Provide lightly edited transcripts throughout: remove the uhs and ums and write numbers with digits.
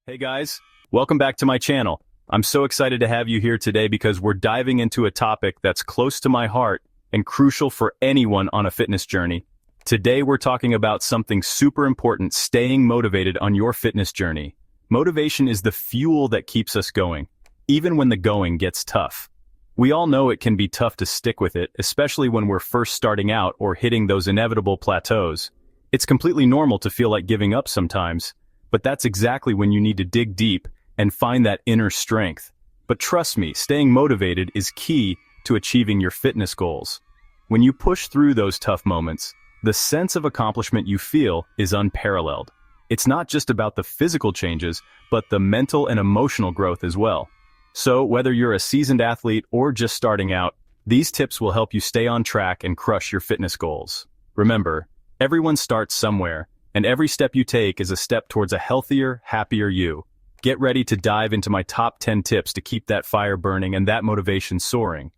Hey guys, welcome back to my channel. I'm so excited to have you here today because we're diving into a topic that's close to my heart and crucial for anyone on a fitness journey. Today we're talking about something super important: staying motivated on your fitness journey. Motivation is the fuel that keeps us going, even when the going gets tough. We all know it can be tough to stick with it, especially when we're first starting out or hitting those inevitable plateaus. It's completely normal to feel like giving up sometimes, but that's exactly when you need to dig deep and find that inner strength. But trust me, staying motivated is key to achieving your fitness goals. When you push through those tough moments, the sense of accomplishment you feel is unparalleled. It's not just about the physical changes, but the mental and emotional growth as well. So whether you're a seasoned athlete or just starting out, these tips will help you stay on track and crush your fitness goals. Remember, everyone starts somewhere, and every step you take is a step towards a healthier, happier you. Get ready to dive into my top 10 tips to keep that fire burning and that motivation soaring.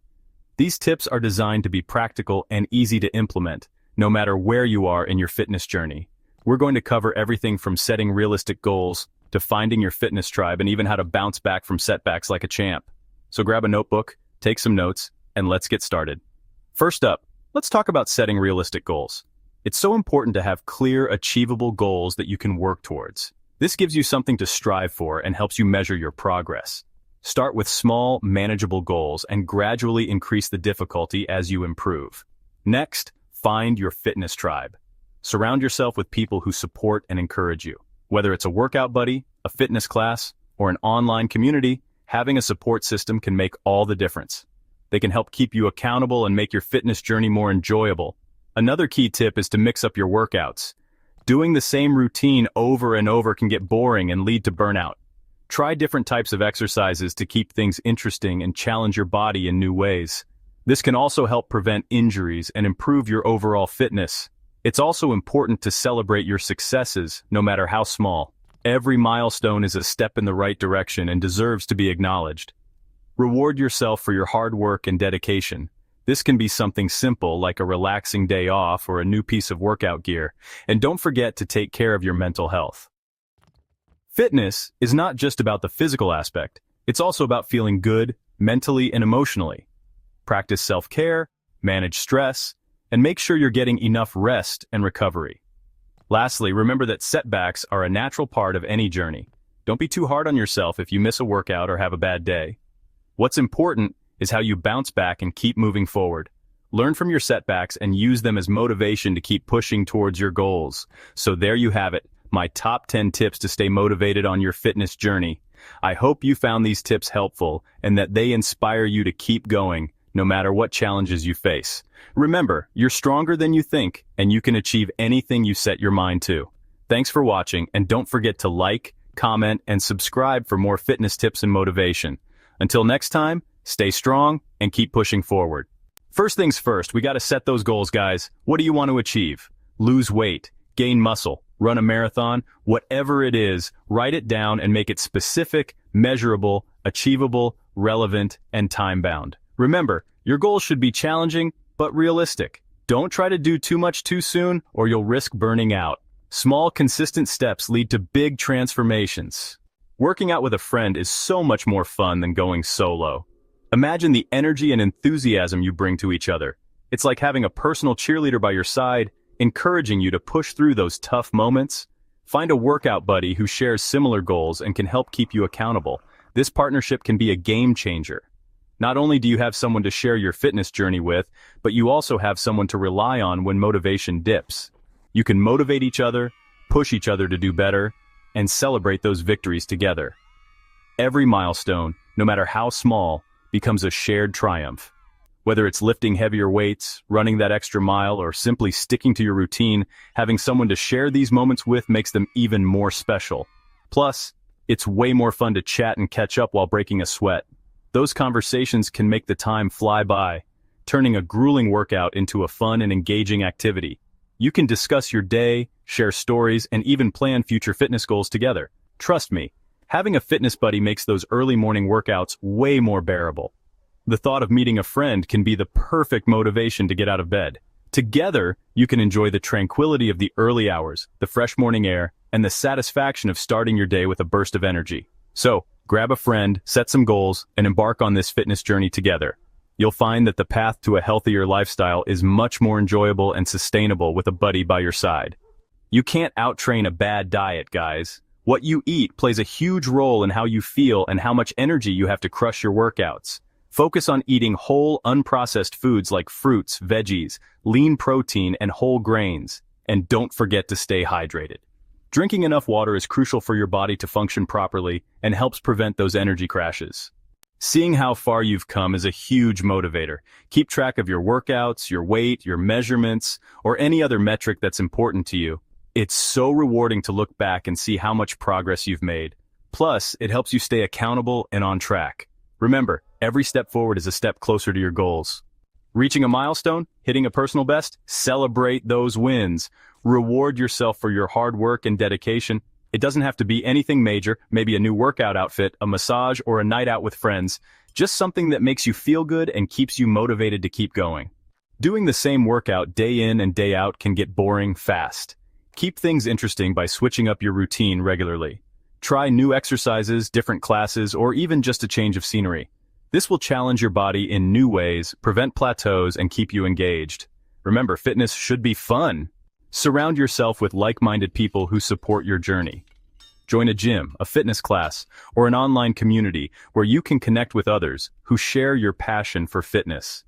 These tips are designed to be practical and easy to implement, no matter where you are in your fitness journey. We're going to cover everything from setting realistic goals to finding your fitness tribe and even how to bounce back from setbacks like a champ. So grab a notebook, take some notes, and let's get started. First up, let's talk about setting realistic goals. It's so important to have clear, achievable goals that you can work towards. This gives you something to strive for and helps you measure your progress. Start with small, manageable goals and gradually increase the difficulty as you improve. Next, find your fitness tribe. Surround yourself with people who support and encourage you. Whether it's a workout buddy, a fitness class, or an online community, having a support system can make all the difference. They can help keep you accountable and make your fitness journey more enjoyable. Another key tip is to mix up your workouts. Doing the same routine over and over can get boring and lead to burnout. Try different types of exercises to keep things interesting and challenge your body in new ways. This can also help prevent injuries and improve your overall fitness. It's also important to celebrate your successes, no matter how small. Every milestone is a step in the right direction and deserves to be acknowledged. Reward yourself for your hard work and dedication. This can be something simple like a relaxing day off or a new piece of workout gear. And don't forget to take care of your mental health. Fitness is not just about the physical aspect, it's also about feeling good mentally and emotionally. Practice self-care, manage stress, and make sure you're getting enough rest and recovery. Lastly, remember that setbacks are a natural part of any journey. Don't be too hard on yourself if you miss a workout or have a bad day. What's important is how you bounce back and keep moving forward. Learn from your setbacks and use them as motivation to keep pushing towards your goals. So there you have it, my top 10 tips to stay motivated on your fitness journey. I hope you found these tips helpful and that they inspire you to keep going, no matter what challenges you face. Remember, you're stronger than you think, and you can achieve anything you set your mind to. Thanks for watching, and don't forget to like, comment, and subscribe for more fitness tips and motivation. Until next time, stay strong and keep pushing forward. First things first, we gotta set those goals, guys. What do you want to achieve? Lose weight, gain muscle, run a marathon, whatever it is, write it down and make it specific, measurable, achievable, relevant, and time-bound. Remember, your goals should be challenging, but realistic. Don't try to do too much too soon, or you'll risk burning out. Small, consistent steps lead to big transformations. Working out with a friend is so much more fun than going solo. Imagine the energy and enthusiasm you bring to each other. It's like having a personal cheerleader by your side, encouraging you to push through those tough moments. Find a workout buddy who shares similar goals and can help keep you accountable. This partnership can be a game changer. Not only do you have someone to share your fitness journey with, but you also have someone to rely on when motivation dips. You can motivate each other, push each other to do better, and celebrate those victories together. Every milestone, no matter how small, becomes a shared triumph. Whether it's lifting heavier weights, running that extra mile, or simply sticking to your routine, having someone to share these moments with makes them even more special. Plus, it's way more fun to chat and catch up while breaking a sweat. Those conversations can make the time fly by, turning a grueling workout into a fun and engaging activity. You can discuss your day, share stories, and even plan future fitness goals together. Trust me, having a fitness buddy makes those early morning workouts way more bearable. The thought of meeting a friend can be the perfect motivation to get out of bed. Together, you can enjoy the tranquility of the early hours, the fresh morning air, and the satisfaction of starting your day with a burst of energy. So, grab a friend, set some goals, and embark on this fitness journey together. You'll find that the path to a healthier lifestyle is much more enjoyable and sustainable with a buddy by your side. You can't out-train a bad diet, guys. What you eat plays a huge role in how you feel and how much energy you have to crush your workouts. Focus on eating whole, unprocessed foods like fruits, veggies, lean protein, and whole grains. And don't forget to stay hydrated. Drinking enough water is crucial for your body to function properly and helps prevent those energy crashes. Seeing how far you've come is a huge motivator. Keep track of your workouts, your weight, your measurements, or any other metric that's important to you. It's so rewarding to look back and see how much progress you've made. Plus, it helps you stay accountable and on track. Remember, every step forward is a step closer to your goals. Reaching a milestone, hitting a personal best, celebrate those wins. Reward yourself for your hard work and dedication. It doesn't have to be anything major, maybe a new workout outfit, a massage, or a night out with friends. Just something that makes you feel good and keeps you motivated to keep going. Doing the same workout day in and day out can get boring fast. Keep things interesting by switching up your routine regularly. Try new exercises, different classes, or even just a change of scenery. This will challenge your body in new ways, prevent plateaus, and keep you engaged. Remember, fitness should be fun. Surround yourself with like-minded people who support your journey. Join a gym, a fitness class, or an online community where you can connect with others who share your passion for fitness.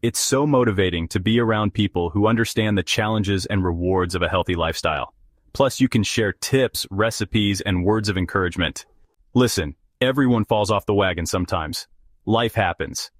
It's so motivating to be around people who understand the challenges and rewards of a healthy lifestyle. Plus, you can share tips, recipes, and words of encouragement. Listen, everyone falls off the wagon sometimes. Life happens.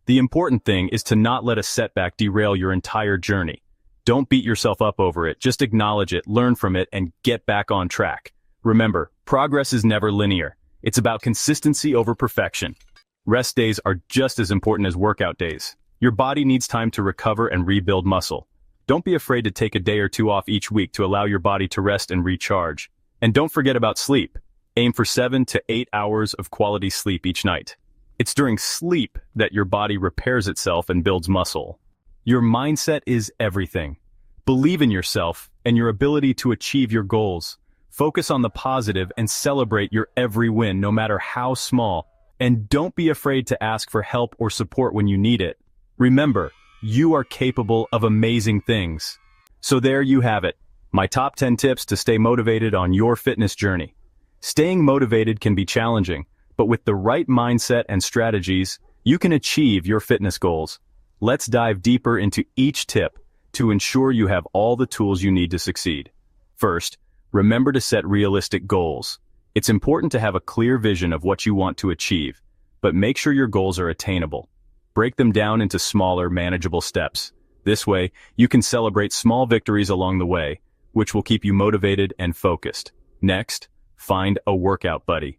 The important thing is to not let a setback derail your entire journey. Don't beat yourself up over it, just acknowledge it, learn from it, and get back on track. Remember, progress is never linear. It's about consistency over perfection. Rest days are just as important as workout days. Your body needs time to recover and rebuild muscle. Don't be afraid to take a day or two off each week to allow your body to rest and recharge. And don't forget about sleep. Aim for 7 to 8 hours of quality sleep each night. It's during sleep that your body repairs itself and builds muscle. Your mindset is everything. Believe in yourself and your ability to achieve your goals. Focus on the positive and celebrate your every win, no matter how small. And don't be afraid to ask for help or support when you need it. Remember, you are capable of amazing things. So there you have it, my top 10 tips to stay motivated on your fitness journey. Staying motivated can be challenging, but with the right mindset and strategies, you can achieve your fitness goals. Let's dive deeper into each tip to ensure you have all the tools you need to succeed. First, remember to set realistic goals. It's important to have a clear vision of what you want to achieve, but make sure your goals are attainable. Break them down into smaller, manageable steps. This way, you can celebrate small victories along the way, which will keep you motivated and focused. Next, find a workout buddy.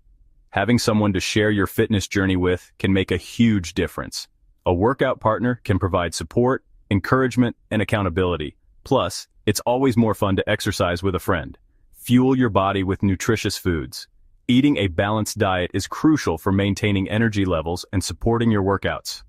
Having someone to share your fitness journey with can make a huge difference. A workout partner can provide support, encouragement, and accountability. Plus, it's always more fun to exercise with a friend. Fuel your body with nutritious foods. Eating a balanced diet is crucial for maintaining energy levels and supporting your workouts.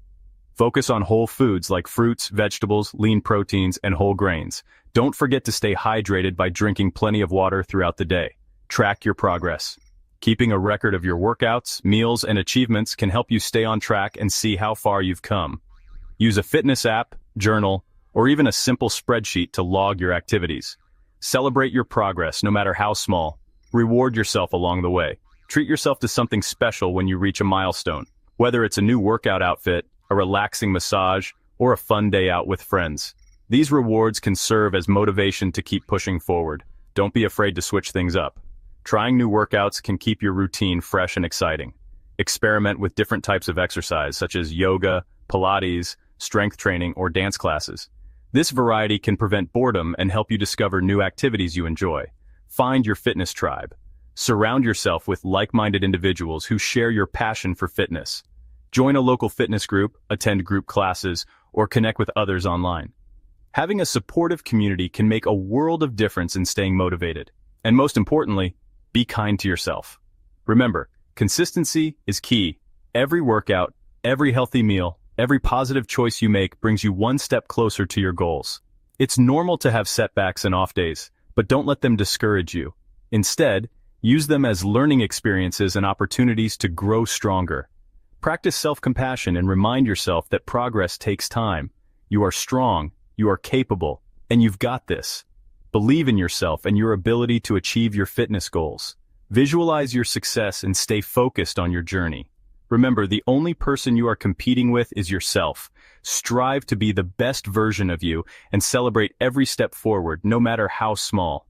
Focus on whole foods like fruits, vegetables, lean proteins, and whole grains. Don't forget to stay hydrated by drinking plenty of water throughout the day. Track your progress. Keeping a record of your workouts, meals, and achievements can help you stay on track and see how far you've come. Use a fitness app, journal, or even a simple spreadsheet to log your activities. Celebrate your progress, no matter how small. Reward yourself along the way. Treat yourself to something special when you reach a milestone, whether it's a new workout outfit, a relaxing massage, or a fun day out with friends. These rewards can serve as motivation to keep pushing forward. Don't be afraid to switch things up. Trying new workouts can keep your routine fresh and exciting. Experiment with different types of exercise, such as yoga, Pilates, strength training, or dance classes. This variety can prevent boredom and help you discover new activities you enjoy. Find your fitness tribe. Surround yourself with like-minded individuals who share your passion for fitness. Join a local fitness group, attend group classes, or connect with others online. Having a supportive community can make a world of difference in staying motivated. And most importantly, be kind to yourself. Remember, consistency is key. Every workout, every healthy meal, every positive choice you make brings you one step closer to your goals. It's normal to have setbacks and off days, but don't let them discourage you. Instead, use them as learning experiences and opportunities to grow stronger. Practice self-compassion and remind yourself that progress takes time. You are strong, you are capable, and you've got this. Believe in yourself and your ability to achieve your fitness goals. Visualize your success and stay focused on your journey. Remember, the only person you are competing with is yourself. Strive to be the best version of you and celebrate every step forward, no matter how small.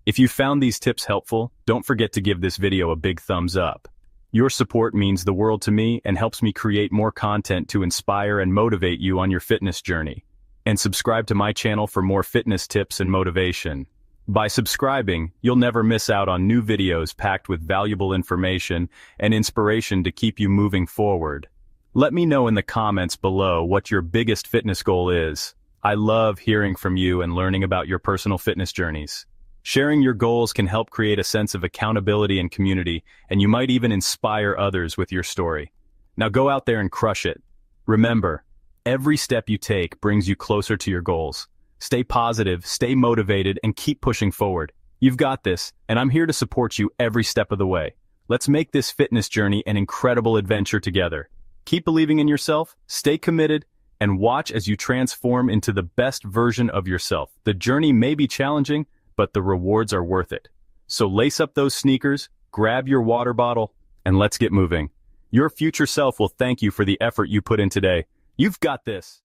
If you found these tips helpful, don't forget to give this video a big thumbs up. Your support means the world to me and helps me create more content to inspire and motivate you on your fitness journey. And subscribe to my channel for more fitness tips and motivation. By subscribing, you'll never miss out on new videos packed with valuable information and inspiration to keep you moving forward. Let me know in the comments below what your biggest fitness goal is. I love hearing from you and learning about your personal fitness journeys. Sharing your goals can help create a sense of accountability and community, and you might even inspire others with your story. Now go out there and crush it. Remember, every step you take brings you closer to your goals. Stay positive, stay motivated, and keep pushing forward. You've got this, and I'm here to support you every step of the way. Let's make this fitness journey an incredible adventure together. Keep believing in yourself, stay committed, and watch as you transform into the best version of yourself. The journey may be challenging, but the rewards are worth it. So lace up those sneakers, grab your water bottle, and let's get moving. Your future self will thank you for the effort you put in today. You've got this.